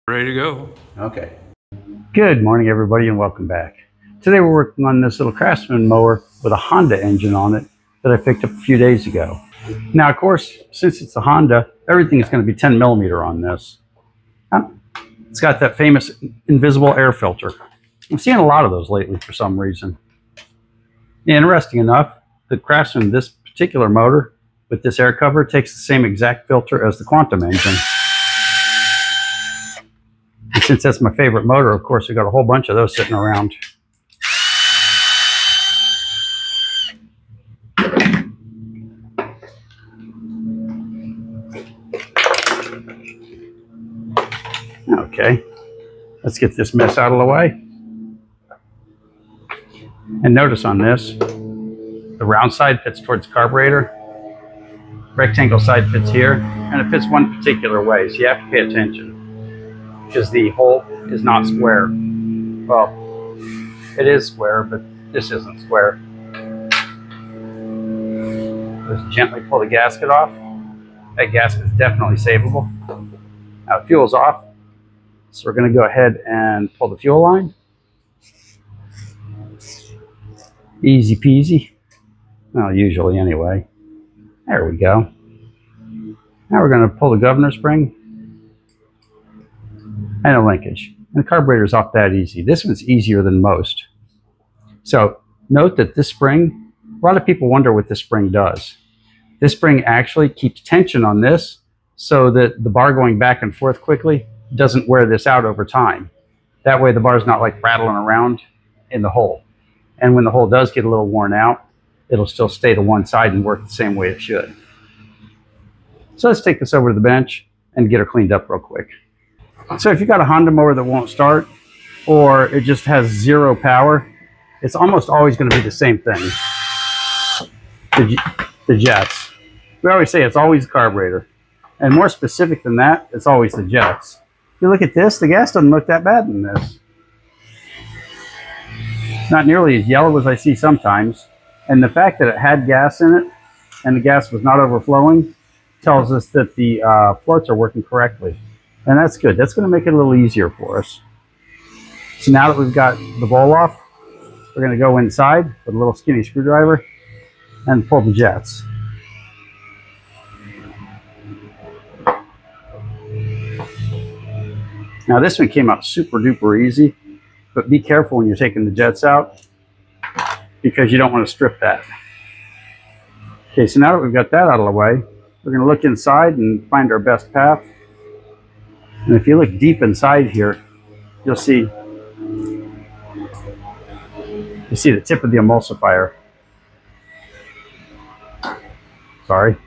Ready to go. Okay. Good morning, everybody, and welcome back. Today we're working on this little Craftsman mower with a Honda engine on it that I picked up a few days ago. Now, of course, since it's a Honda, everything is going to be 10 millimeter on this. It's got that famous invisible air filter. I'm seeing a lot of those lately for some reason. Interesting enough, the Craftsman, this particular motor with this air cover, takes the same exact filter as the Quantum engine. And since that's my favorite motor, of course, we've got a whole bunch of those sitting around. Okay, let's get this mess out of the way. And notice on this, the round side fits towards the carburetor, rectangle side fits here, and it fits one particular way, so you have to pay attention because the hole is not square. Well, it is square, but this isn't square. Just gently pull the gasket off. That gasket is definitely savable. Now the fuel's off, so we're going to go ahead and pull the fuel line. Easy peasy. Well, usually anyway. There we go. Now we're going to pull the governor spring and a linkage. And the carburetor's off that easy. This one's easier than most. So note that this spring, a lot of people wonder what this spring does. This spring actually keeps tension on this so that the bar going back and forth quickly doesn't wear this out over time. That way the bar's not like rattling around in the hole. And when the hole does get a little worn out, it'll still stay to one side and work the same way it should. So let's take this over to the bench and get her cleaned up real quick. So if you've got a Honda mower that won't start, or it just has zero power, it's almost always going to be the same thing. The jets. We always say it's always the carburetor. And more specific than that, it's always the jets. If you look at this, the gas doesn't look that bad in this. Not nearly as yellow as I see sometimes. And the fact that it had gas in it and the gas was not overflowing tells us that the floats are working correctly. And that's good. That's going to make it a little easier for us. So now that we've got the bowl off, we're going to go inside with a little skinny screwdriver and pull the jets. Now this one came out super duper easy, but be careful when you're taking the jets out because you don't want to strip that. Okay, so now that we've got that out of the way, we're going to look inside and find our best path. And if you look deep inside here, you'll see the tip of the emulsifier. Sorry.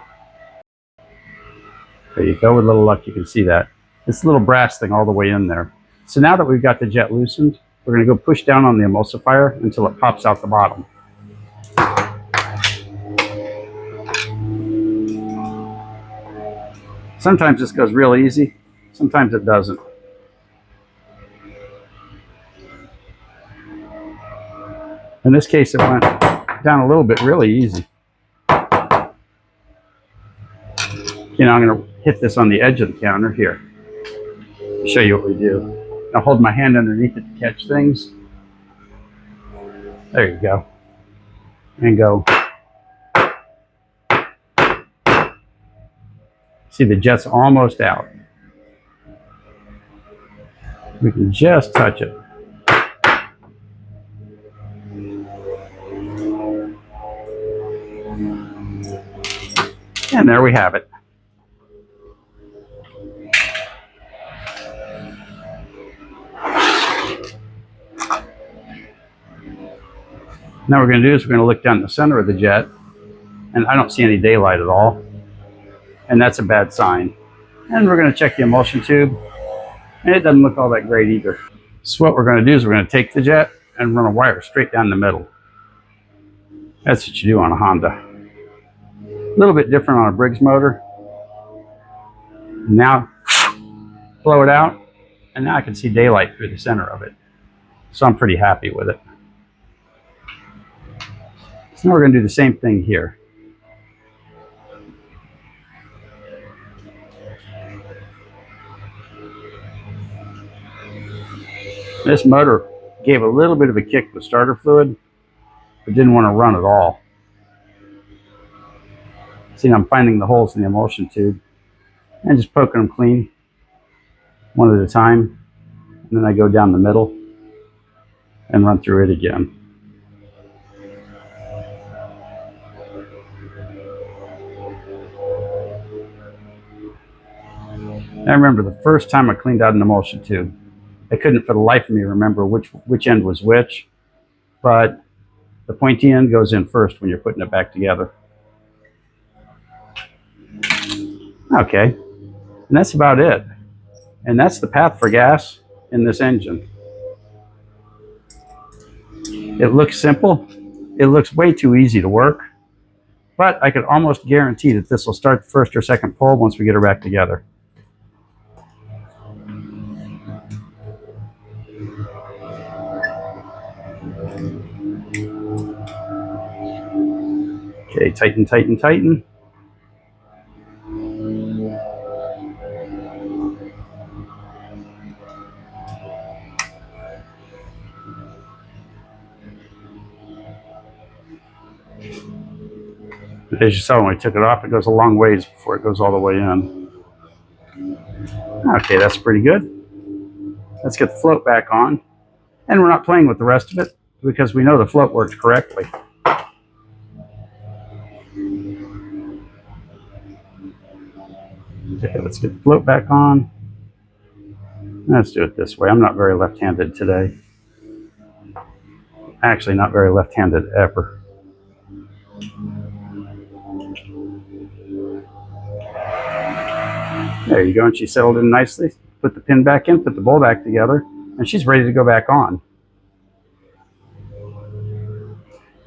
There you go. With a little luck, you can see that. It's a little brass thing all the way in there. So now that we've got the jet loosened, we're going to go push down on the emulsifier until it pops out the bottom. Sometimes this goes real easy, sometimes it doesn't. In this case, it went down a little bit really easy. Now I'm going to hit this on the edge of the counter here. I'll show you what we do. I'll hold my hand underneath it to catch things. There you go. And go. See, the jet's almost out. We can just touch it. And there we have it. Now what we're going to do is we're going to look down the center of the jet, and I don't see any daylight at all, and that's a bad sign. And we're going to check the emulsion tube, and it doesn't look all that great either. So what we're going to do is we're going to take the jet and run a wire straight down the middle. That's what you do on a Honda. A little bit different on a Briggs motor. Now, blow it out, and now I can see daylight through the center of it. So I'm pretty happy with it. So now we're going to do the same thing here. This motor gave a little bit of a kick with starter fluid, but didn't want to run at all. See, I'm finding the holes in the emulsion tube and just poking them clean one at a time. And then I go down the middle and run through it again. I remember the first time I cleaned out an emulsion tube. I couldn't for the life of me remember which end was which, but the pointy end goes in first when you're putting it back together. Okay, and that's about it. And that's the path for gas in this engine. It looks simple. It looks way too easy to work, but I could almost guarantee that this will start the first or second pull once we get her back together. Okay, tighten, tighten, tighten. As you saw when I took it off, it goes a long ways before it goes all the way in. Okay, that's pretty good. Let's get the float back on. And we're not playing with the rest of it because we know the float works correctly. Okay, let's get the float back on. Let's do it this way. I'm not very left-handed today. Actually, not very left-handed ever. There you go, and she settled in nicely. Put the pin back in, put the bowl back together, and she's ready to go back on.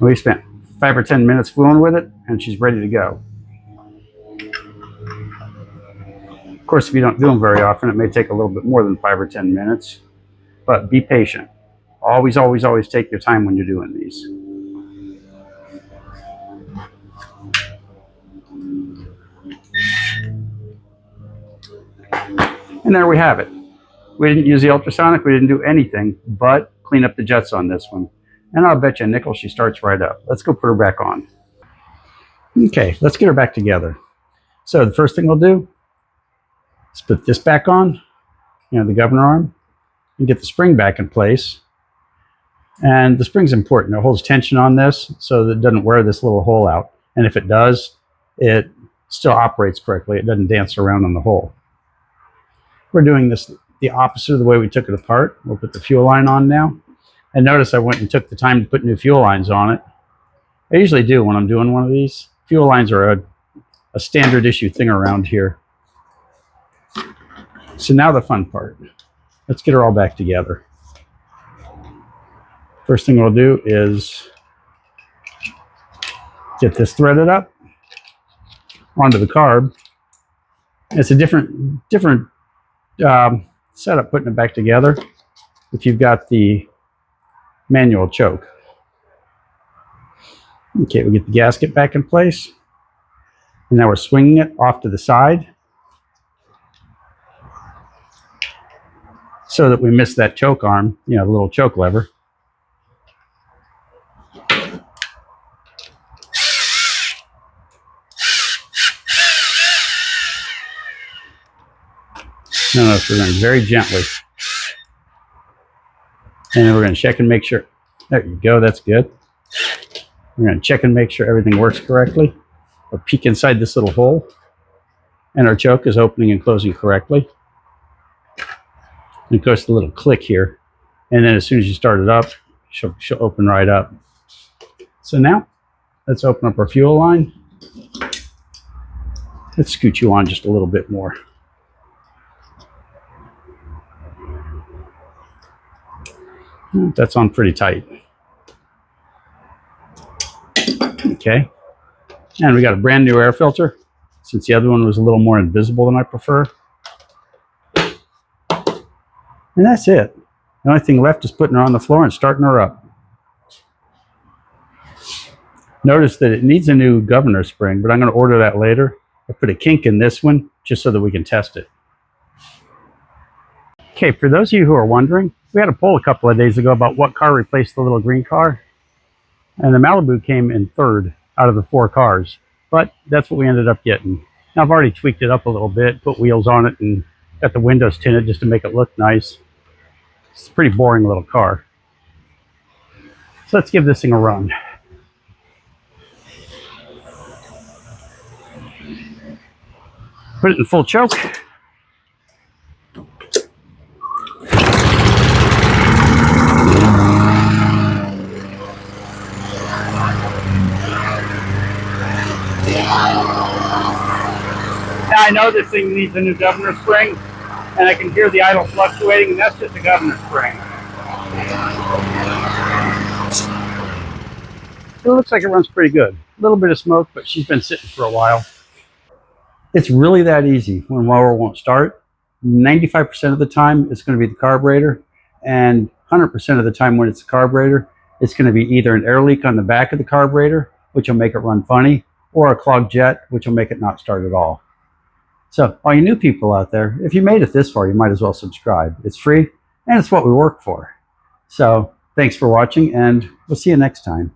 We spent 5 or 10 minutes fooling with it, and she's ready to go. Of course, if you don't do them very often, it may take a little bit more than 5 or 10 minutes, but be patient. Always, always, always take your time when you're doing these. And there we have it. We didn't use the ultrasonic, we didn't do anything but clean up the jets on this one. And I'll bet you a nickel she starts right up. Let's go put her back on. Okay, let's get her back together. So the first thing we'll do is put this back on, the governor arm, and get the spring back in place. And the spring's important. It holds tension on this so that it doesn't wear this little hole out. And if it does, it still operates correctly. It doesn't dance around on the hole. We're doing this the opposite of the way we took it apart. We'll put the fuel line on now. And notice I went and took the time to put new fuel lines on it. I usually do when I'm doing one of these. Fuel lines are a standard issue thing around here. So now the fun part. Let's get her all back together. First thing we'll do is get this threaded up onto the carb. It's a different setup putting it back together if you've got the manual choke. Okay, we get the gasket back in place. And now we're swinging it off to the side so that we miss that choke arm, the little choke lever. Notice we're going very gently. And then we're going to check and make sure. There you go, that's good. We're going to check and make sure everything works correctly. We'll peek inside this little hole. And our choke is opening and closing correctly. And of course, the little click here. And then as soon as you start it up, she'll open right up. So now, let's open up our fuel line. Let's scoot you on just a little bit more. That's on pretty tight. Okay. And we got a brand new air filter, since the other one was a little more invisible than I prefer. And that's it. The only thing left is putting her on the floor and starting her up. Notice that it needs a new governor spring, but I'm going to order that later. I put a kink in this one just so that we can test it. Okay, for those of you who are wondering, We had a poll a couple of days ago about what car replaced the little green car, and the Malibu came in third out of the 4 cars, but that's what we ended up getting. Now I've already tweaked it up a little bit, put wheels on it, and got the windows tinted just to make it look nice. It's a pretty boring little car. So let's give this thing a run. Put it in full choke. Now I know this thing needs a new governor spring, and I can hear the idle fluctuating, and that's just a governor spring. It looks like it runs pretty good. A little bit of smoke, but she's been sitting for a while. It's really that easy when mower won't start. 95% of the time, it's going to be the carburetor, and 100% of the time when it's the carburetor, it's going to be either an air leak on the back of the carburetor, which will make it run funny, or a clogged jet, which will make it not start at all. So all you new people out there, if you made it this far, you might as well subscribe. It's free, and it's what we work for. So thanks for watching, and we'll see you next time.